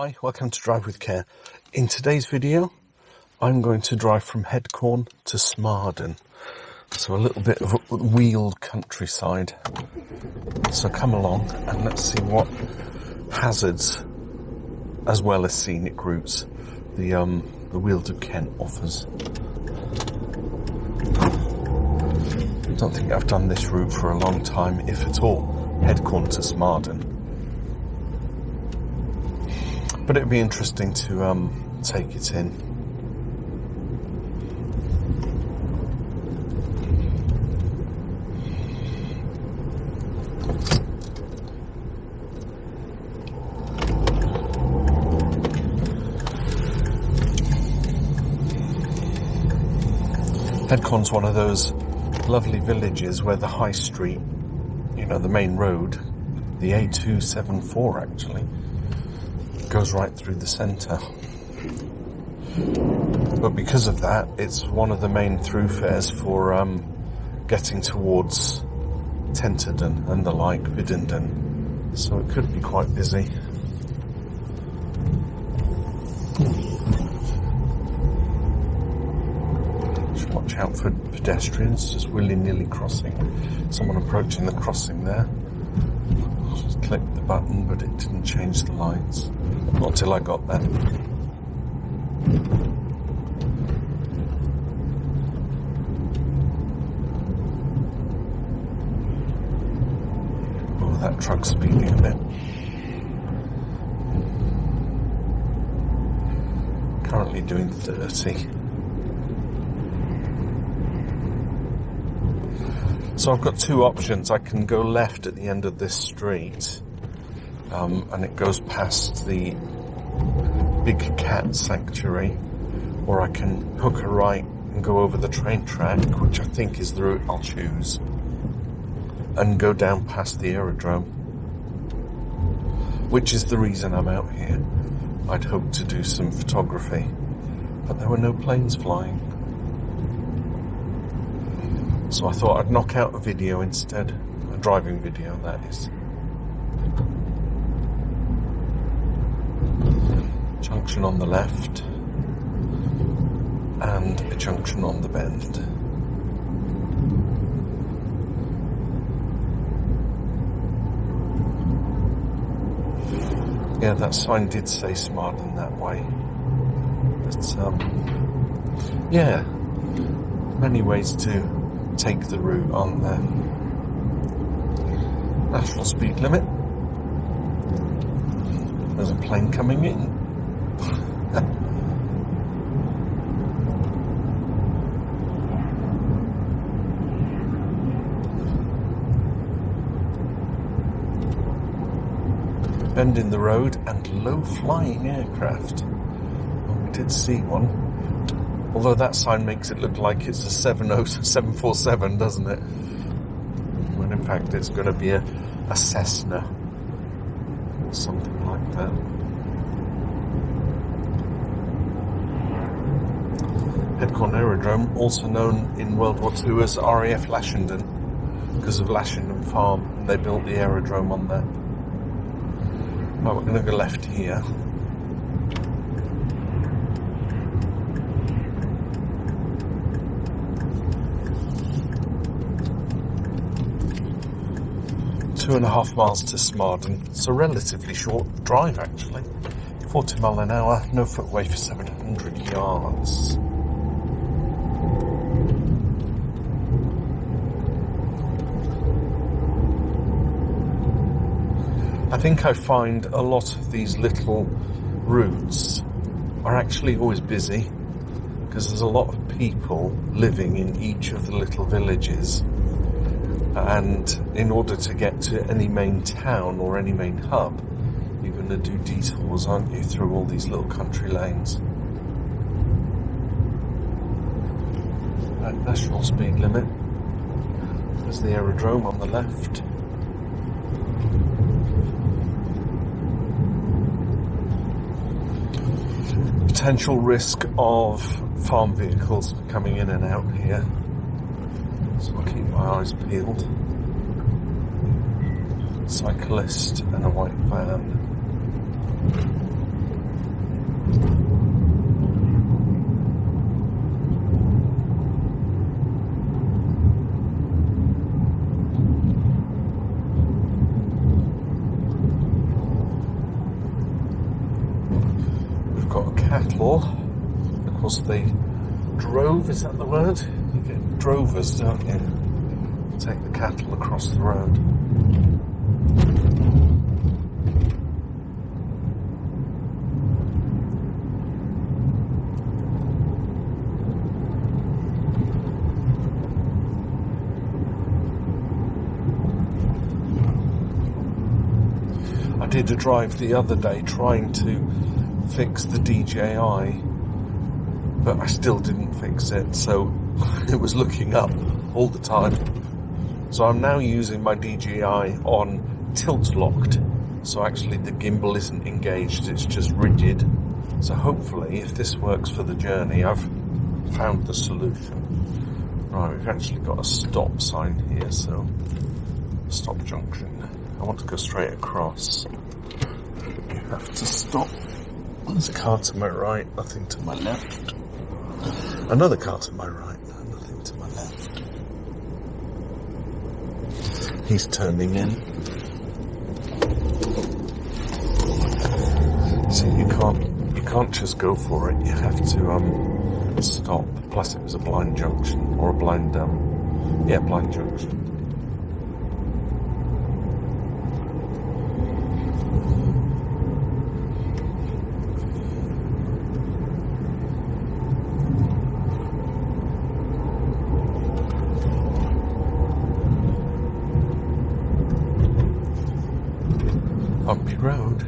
Hi, welcome to Drive with Care. In today's video, I'm going to drive from Headcorn to Smarden. So a little bit of a wheeled countryside. So come along and let's see what hazards, as well as scenic routes, the Weald of Kent offers. I don't think I've done this route for a long time, if at all, Headcorn to Smarden. But it'd be interesting to take it in. Headcorn's one of those lovely villages where the high street, you know, the main road, the A274 actually, goes right through the centre. But because of that, it's one of the main thoroughfares for getting towards Tenterden and the like, Biddenden. So it could be quite busy. Just watch out for pedestrians just willy-nilly crossing. Someone approaching the crossing there. Just clicked the button, but it didn't change the lights. Not till I got there. Oh, that truck's speeding a bit. Currently doing 30. So I've got two options. I can go left at the end of this street, and it goes past the Big Cat Sanctuary, or I can hook a right and go over the train track, which I think is the route I'll choose, and go down past the aerodrome, which is the reason I'm out here. I'd hoped to do some photography, but there were no planes flying. So I thought I'd knock out a video instead, a driving video that is. Junction on the left, and a junction on the bend. Yeah, that sign did say Smarden that way. But, yeah, many ways to take the route on there. National speed limit. There's a plane coming in. Bend in the road and low flying aircraft. Well, we did see one. Although that sign makes it look like it's a 747, doesn't it? When in fact it's going to be a Cessna or something like that. Headcorn Aerodrome, also known in World War II as RAF Lashenden, because of Lashenden Farm, and they built the aerodrome on there. Right, we're going to go left here. Two and a half miles to Smarden. It's a relatively short drive actually. 40 mile an hour, no footway for 700 yards. I think I find a lot of these little routes are actually always busy because there's a lot of people living in each of the little villages. And in order to get to any main town or any main hub, you're going to do detours, aren't you, through all these little country lanes. Right, national speed limit. There's the aerodrome on the left. Potential risk of farm vehicles coming in and out here. So I'll keep my eyes peeled. Cyclist and a white van. people, of course they drove, is that the word? You get drovers, don't you? Take the cattle across the road. I did a drive the other day trying to fix the DJI, but I still didn't fix it, so it was looking up all the time. So I'm now using my DJI on tilt locked, so actually the gimbal isn't engaged, it's just rigid. So hopefully, if this works for the journey, I've found the solution. Right, we've actually got a stop sign here, so stop junction. I want to go straight across. You have to stop. There's a car to my right, nothing to my left. Another car to my right, nothing to my left. He's turning in. So you can't just go for it. You have to stop. Plus, it was a blind junction or a blind blind junction. Bumpy road.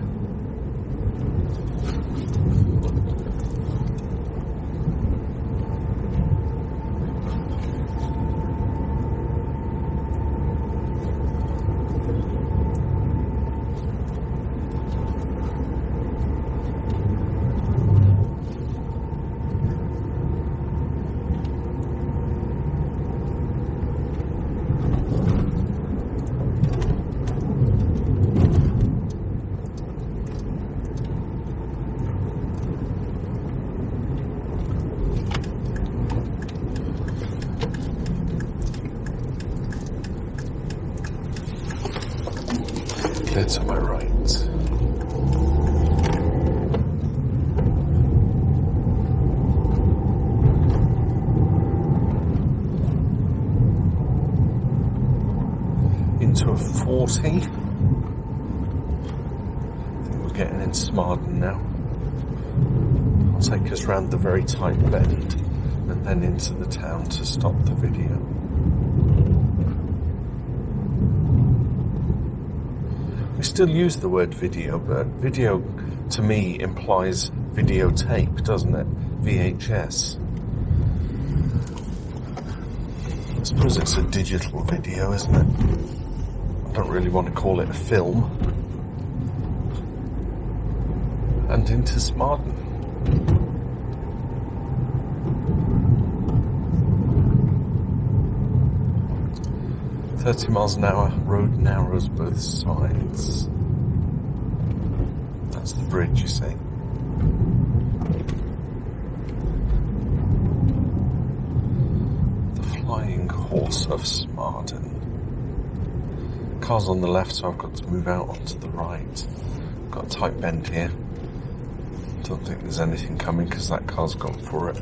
Clear to my right. Into a 40. I think we're getting in Smarden now. I'll take us round the very tight bend and then into the town to stop the video. We still use the word video, but video to me implies videotape, doesn't it? VHS. I suppose it's a digital video, isn't it? I don't really want to call it a film. And into Smarden. "30 miles an hour, road narrows both sides." That's the bridge, you see. The Flying Horse of Smarden. Car's on the left, so I've got to move out onto the right. Got a tight bend here. Don't think there's anything coming because that car's gone for it.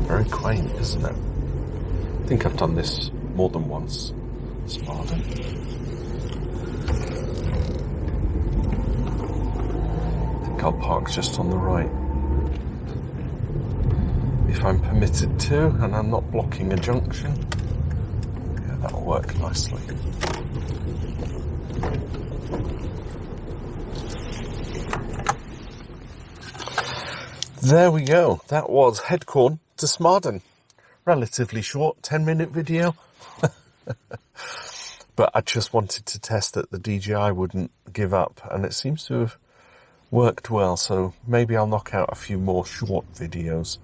Very quaint, isn't it? I think I've done this more than once. Smarden. I think I'll park just on the right. If I'm permitted to, and I'm not blocking a junction, yeah, that'll work nicely. There we go. That was Headcorn to Smarden. Relatively short, 10-minute video. But I just wanted to test that the DJI wouldn't give up, and it seems to have worked well. So maybe I'll knock out a few more short videos,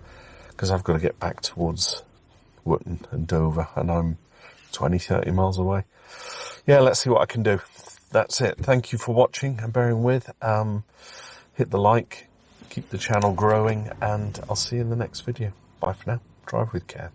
because I've got to get back towards Wootton and Dover, and I'm 20-30 miles away. Yeah, let's see what I can do. That's it. Thank you for watching and bearing with. Hit the like, keep the channel growing, and I'll see you in the next video. Bye for now. Drive with care.